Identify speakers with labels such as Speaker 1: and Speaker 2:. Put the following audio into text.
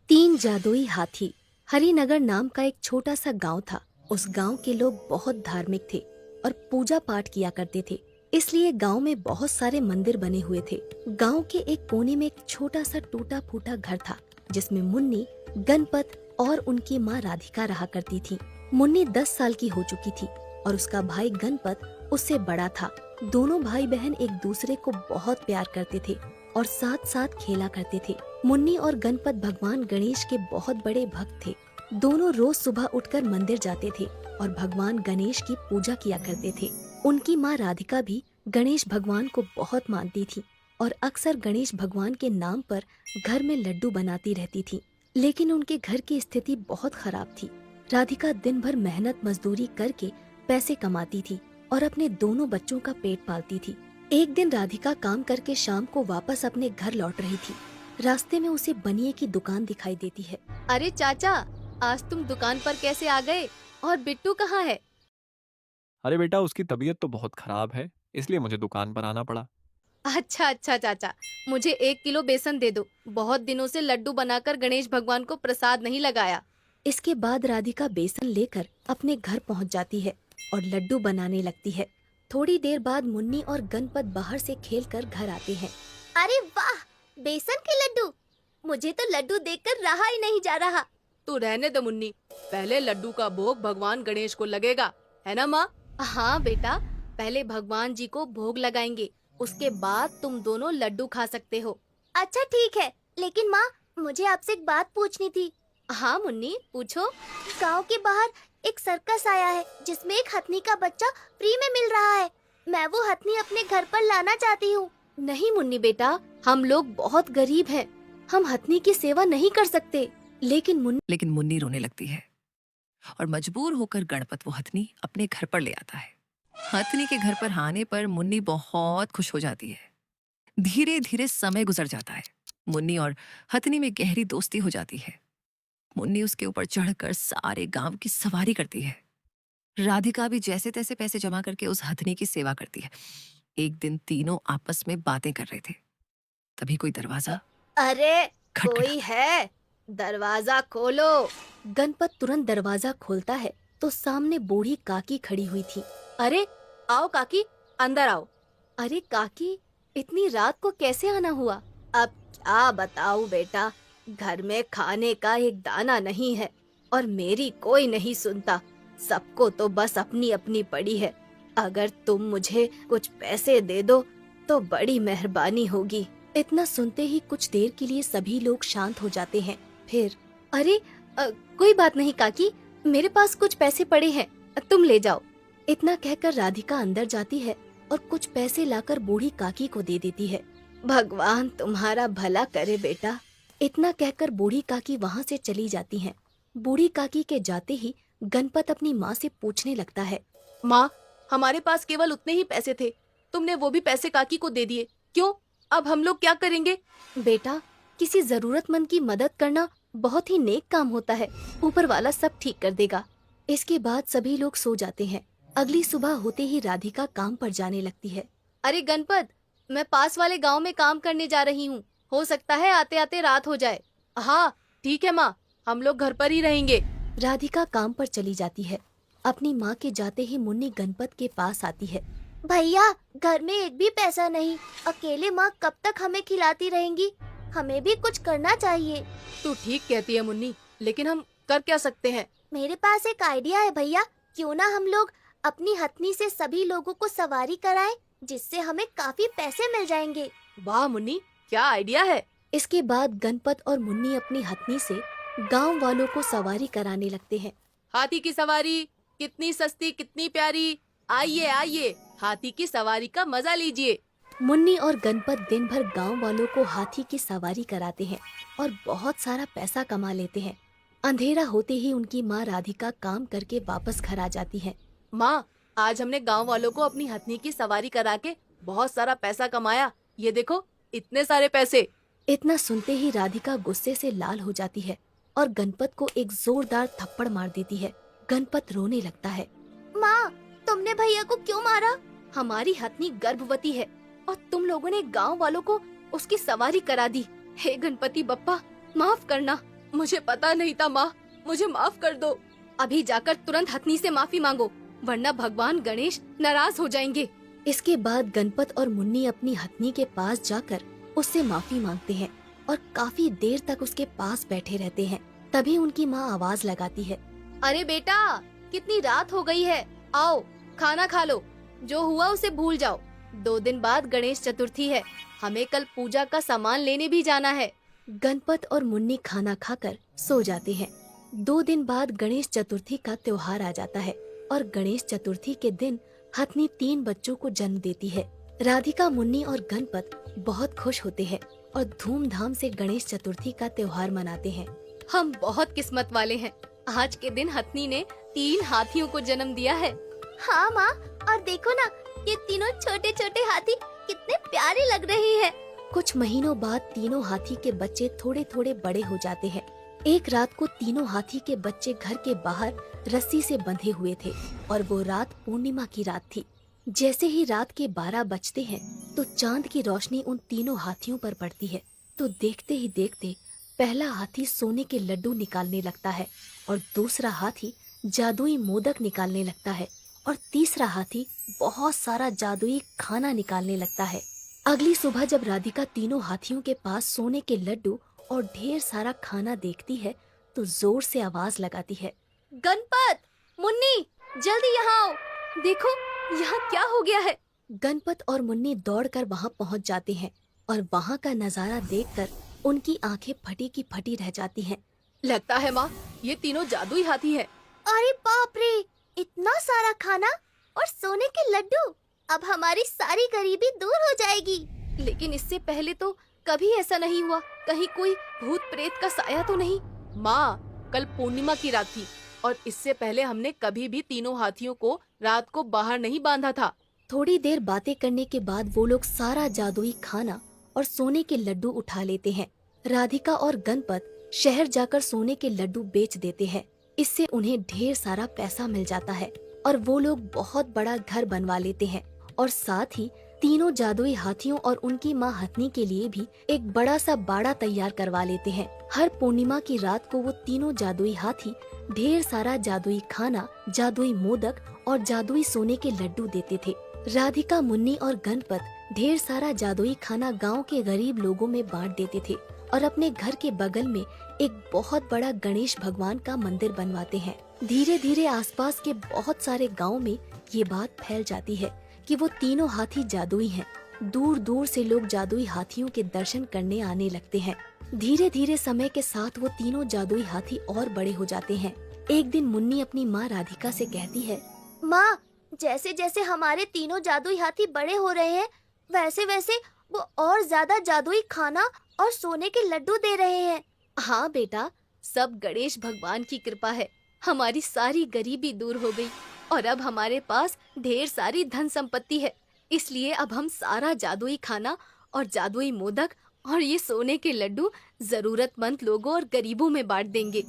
Speaker 1: तीन जादुई हाथी। हरिनगर नाम का एक छोटा सा गांव था। उस गांव के लोग बहुत धार्मिक थे और पूजा पाठ किया करते थे। इसलिए गांव में बहुत सारे मंदिर बने हुए थे। गांव के एक कोने में एक छोटा सा टूटा फूटा घर था, जिसमें मुन्नी, गणपत और उनकी माँ राधिका रहा करती थी। मुन्नी 10 साल की हो चुकी थी और उसका भाई गणपत उससे बड़ा था। दोनों भाई बहन एक दूसरे को बहुत प्यार करते थे और साथ साथ खेला करते थे। मुन्नी और गणपत भगवान गणेश के बहुत बड़े भक्त थे। दोनों रोज सुबह उठकर मंदिर जाते थे और भगवान गणेश की पूजा किया करते थे। उनकी माँ राधिका भी गणेश भगवान को बहुत मानती थी और अक्सर गणेश भगवान के नाम पर घर में लड्डू बनाती रहती थी। लेकिन उनके घर की स्थिति बहुत खराब थी। राधिका दिन भर मेहनत मजदूरी करके पैसे कमाती थी और अपने दोनों बच्चों का पेट पालती थी। एक दिन राधिका काम करके शाम को वापस अपने घर लौट रही थी। रास्ते में उसे बनिए की दुकान दिखाई देती है।
Speaker 2: अरे चाचा, आज तुम दुकान पर कैसे आ गए? और बिट्टू कहाँ है?
Speaker 3: अरे बेटा, उसकी तबीयत तो बहुत खराब है, इसलिए मुझे दुकान पर आना पड़ा।
Speaker 2: अच्छा अच्छा चाचा, मुझे 1 किलो बेसन दे दो। बहुत दिनों से लड्डू बनाकर गणेश भगवान को प्रसाद नहीं लगाया।
Speaker 1: इसके बाद राधिका बेसन लेकर अपने घर पहुंच जाती है और लड्डू बनाने लगती है। थोड़ी देर बाद मुन्नी और गणपत बाहर से खेलकर घर आते हैं।
Speaker 4: अरे वाह, बेसन के लड्डू! मुझे तो लड्डू देखकर रहा ही नहीं जा रहा।
Speaker 2: तू रहने दो मुन्नी, पहले लड्डू का भोग भगवान गणेश को लगेगा, है ना माँ? हाँ बेटा, पहले भगवान जी को भोग लगाएंगे, उसके बाद तुम दोनों लड्डू खा सकते हो।
Speaker 4: अच्छा ठीक है, लेकिन माँ, मुझे आपसे एक बात पूछनी थी।
Speaker 2: हाँ मुन्नी, पूछो।
Speaker 4: गांव के बाहर एक सर्कस आया है जिसमें एक हथनी का बच्चा फ्री में मिल रहा है। मैं वो हथनी अपने घर पर लाना चाहती हूँ।
Speaker 2: नहीं मुन्नी बेटा, हम लोग बहुत गरीब हैं, हम हथनी की सेवा नहीं कर सकते।
Speaker 1: लेकिन
Speaker 5: मुन्नी रोने लगती है और मजबूर होकर गणपत वो हथनी अपने घर पर ले आता है। हथनी के घर पर आने पर मुन्नी बहुत खुश हो जाती है। धीरे धीरे समय गुजर जाता है। मुन्नी और हथनी में गहरी दोस्ती हो जाती है। मुन्नी उसके ऊपर चढ़कर सारे गांव की सवारी करती है। राधिका भी जैसे तैसे पैसे जमा करके उस हथनी की सेवा करती है। एक दिन तीनों आपस में बातें कर रहे थे, तभी कोई दरवाजा
Speaker 2: अरे
Speaker 5: खटखटा।
Speaker 2: कोई है? दरवाजा खोलो।
Speaker 1: गणपत तुरंत दरवाजा खोलता है तो सामने बूढ़ी काकी खड़ी हुई थी।
Speaker 2: अरे आओ काकी, अंदर आओ। अरे काकी, इतनी रात को कैसे आना हुआ? अब क्या बताऊं बेटा, घर में खाने का एक दाना नहीं है और मेरी कोई नहीं सुनता। सबको तो बस अपनी अपनी पड़ी है। अगर तुम मुझे कुछ पैसे दे दो तो बड़ी मेहरबानी होगी।
Speaker 1: इतना सुनते ही कुछ देर के लिए सभी लोग शांत हो जाते हैं। फिर
Speaker 2: अरे कोई बात नहीं काकी, मेरे पास कुछ पैसे पड़े हैं, तुम ले जाओ।
Speaker 1: इतना कहकर राधिका अंदर जाती है और कुछ पैसे लाकर बूढ़ी काकी को दे देती है।
Speaker 2: भगवान तुम्हारा भला करे बेटा।
Speaker 1: इतना कहकर बूढ़ी काकी वहाँ से चली जाती हैं। बूढ़ी काकी के जाते ही गणपत अपनी माँ से पूछने लगता है।
Speaker 2: माँ, हमारे पास केवल उतने ही पैसे थे, तुमने वो भी पैसे काकी को दे दिए, क्यों? अब हम लोग क्या करेंगे?
Speaker 1: बेटा, किसी जरूरतमंद की मदद करना बहुत ही नेक काम होता है। ऊपर वाला सब ठीक कर देगा। इसके बाद सभी लोग सो जाते हैं। अगली सुबह होते ही राधिका काम पर जाने लगती है।
Speaker 2: अरे गणपत, मैं पास वाले गांव में काम करने जा रही हूँ, हो सकता है आते आते रात हो जाए। हाँ ठीक है माँ, हम लोग घर पर ही रहेंगे।
Speaker 1: राधिका काम पर चली जाती है। अपनी माँ के जाते ही मुन्नी गणपत के पास आती है।
Speaker 4: भैया, घर में एक भी पैसा नहीं। अकेले माँ कब तक हमें खिलाती रहेंगी? हमें भी कुछ करना चाहिए।
Speaker 2: तू ठीक कहती है मुन्नी, लेकिन हम कर क्या सकते हैं?
Speaker 4: मेरे पास एक आइडिया है भैया। क्यों ना हम लोग अपनी हथनी से सभी लोगों को सवारी कराएं, जिससे हमें काफी पैसे मिल जाएंगे।
Speaker 2: वाह मुन्नी, क्या आइडिया है।
Speaker 1: इसके बाद गणपत और मुन्नी अपनी हथनी से गांव वालों को सवारी कराने लगते हैं।
Speaker 2: हाथी की सवारी कितनी सस्ती, कितनी प्यारी। आइए आइए, हाथी की सवारी का मजा लीजिए।
Speaker 1: मुन्नी और गणपत दिन भर गांव वालों को हाथी की सवारी कराते हैं और बहुत सारा पैसा कमा लेते हैं। अंधेरा होते ही उनकी माँ राधिका काम करके वापस घर आ जाती है।
Speaker 2: माँ, आज हमने गांव वालों को अपनी हथनी की सवारी करा के बहुत सारा पैसा कमाया। ये देखो, इतने सारे पैसे।
Speaker 1: इतना सुनते ही राधिका गुस्से से लाल हो जाती है और गणपत को एक जोरदार थप्पड़ मार देती है। गणपत रोने लगता है।
Speaker 4: माँ, तुमने भैया को क्यों मारा?
Speaker 2: हमारी हथनी गर्भवती है और तुम लोगों ने गांव वालों को उसकी सवारी करा दी। हे गणपति बप्पा, माफ करना। मुझे पता नहीं था माँ, मुझे माफ कर दो। अभी जाकर तुरंत हथनी से माफी मांगो, वरना भगवान गणेश नाराज हो जाएंगे।
Speaker 1: इसके बाद गणपत और मुन्नी अपनी हथनी के पास जाकर उससे माफी मांगते हैं और काफी देर तक उसके पास बैठे रहते हैं। तभी उनकी माँ आवाज लगाती है,
Speaker 2: अरे बेटा, कितनी रात हो गई है, आओ खाना खा लो। जो हुआ उसे भूल जाओ। 2 दिन बाद गणेश चतुर्थी है, हमें कल पूजा का सामान लेने भी जाना है।
Speaker 1: गणपत और मुन्नी खाना खाकर सो जाते हैं। 2 दिन बाद गणेश चतुर्थी का त्योहार आ जाता है और गणेश चतुर्थी के दिन हथनी 3 बच्चों को जन्म देती है। राधिका, मुन्नी और गणपत बहुत खुश होते हैं और धूमधाम से गणेश चतुर्थी का त्योहार मनाते हैं।
Speaker 2: हम बहुत किस्मत वाले हैं, आज के दिन हथनी ने 3 हाथियों को जन्म दिया है।
Speaker 4: हाँ माँ, और देखो ना, ये तीनों छोटे छोटे हाथी कितने प्यारे लग रहे हैं।
Speaker 1: कुछ महीनों बाद तीनों हाथी के बच्चे थोड़े थोड़े बड़े हो जाते हैं। एक रात को तीनों हाथी के बच्चे घर के बाहर रस्सी से बंधे हुए थे और वो रात पूर्णिमा की रात थी। जैसे ही रात के 12 बजते हैं तो चांद की रोशनी उन तीनों हाथियों पर पड़ती है। तो देखते ही देखते पहला हाथी सोने के लड्डू निकालने लगता है और दूसरा हाथी जादुई मोदक निकालने लगता है और तीसरा हाथी बहुत सारा जादुई खाना निकालने लगता है। अगली सुबह जब राधिका तीनों हाथियों के पास सोने के लड्डू और ढेर सारा खाना देखती है तो जोर से आवाज लगाती है,
Speaker 2: गणपत, मुन्नी, जल्दी यहाँ आओ, देखो यहाँ क्या हो गया है।
Speaker 1: गणपत और मुन्नी दौड़कर वहाँ पहुँच जाते हैं और वहाँ का नजारा देखकर उनकी आंखें फटी की फटी रह जाती हैं।
Speaker 2: लगता है माँ, ये तीनों जादुई हाथी हैं।
Speaker 4: अरे बाप रे, इतना सारा खाना और सोने के लड्डू, अब हमारी सारी गरीबी दूर हो जाएगी।
Speaker 2: लेकिन इससे पहले तो कभी ऐसा नहीं हुआ, कहीं कोई भूत प्रेत का साया तो नहीं। माँ, कल पूर्णिमा की रात थी और इससे पहले हमने कभी भी तीनों हाथियों को रात को बाहर नहीं बांधा था।
Speaker 1: थोड़ी देर बातें करने के बाद वो लोग सारा जादुई खाना और सोने के लड्डू उठा लेते हैं। राधिका और गणपत शहर जाकर सोने के लड्डू बेच देते हैं। इससे उन्हें ढेर सारा पैसा मिल जाता है और वो लोग बहुत बड़ा घर बनवा लेते हैं और साथ ही तीनों जादुई हाथियों और उनकी माँ हथनी के लिए भी एक बड़ा सा बाड़ा तैयार करवा लेते हैं। हर पूर्णिमा की रात को वो तीनों जादुई हाथी ढेर सारा जादुई खाना, जादुई मोदक और जादुई सोने के लड्डू देते थे। राधिका, मुन्नी और गणपत ढेर सारा जादुई खाना गांव के गरीब लोगों में बांट देते थे और अपने घर के बगल में एक बहुत बड़ा गणेश भगवान का मंदिर बनवाते हैं। धीरे धीरे आसपास के बहुत सारे गाँव में ये बात फैल जाती है कि वो तीनों हाथी जादुई हैं। दूर दूर से लोग जादुई हाथियों के दर्शन करने आने लगते हैं। धीरे धीरे समय के साथ वो तीनों जादुई हाथी और बड़े हो जाते हैं। एक दिन मुन्नी अपनी माँ राधिका से कहती है,
Speaker 4: माँ, जैसे जैसे हमारे तीनों जादुई हाथी बड़े हो रहे हैं, वैसे वैसे वो और ज्यादा जादुई खाना और सोने के लड्डू दे रहे हैं।
Speaker 2: हाँ बेटा, सब गणेश भगवान की कृपा है। हमारी सारी गरीबी दूर हो गई और अब हमारे पास ढेर सारी धन संपत्ति है। इसलिए अब हम सारा जादुई खाना और जादुई मोदक और ये सोने के लड्डू जरूरतमंद लोगों और गरीबों में बांट देंगे।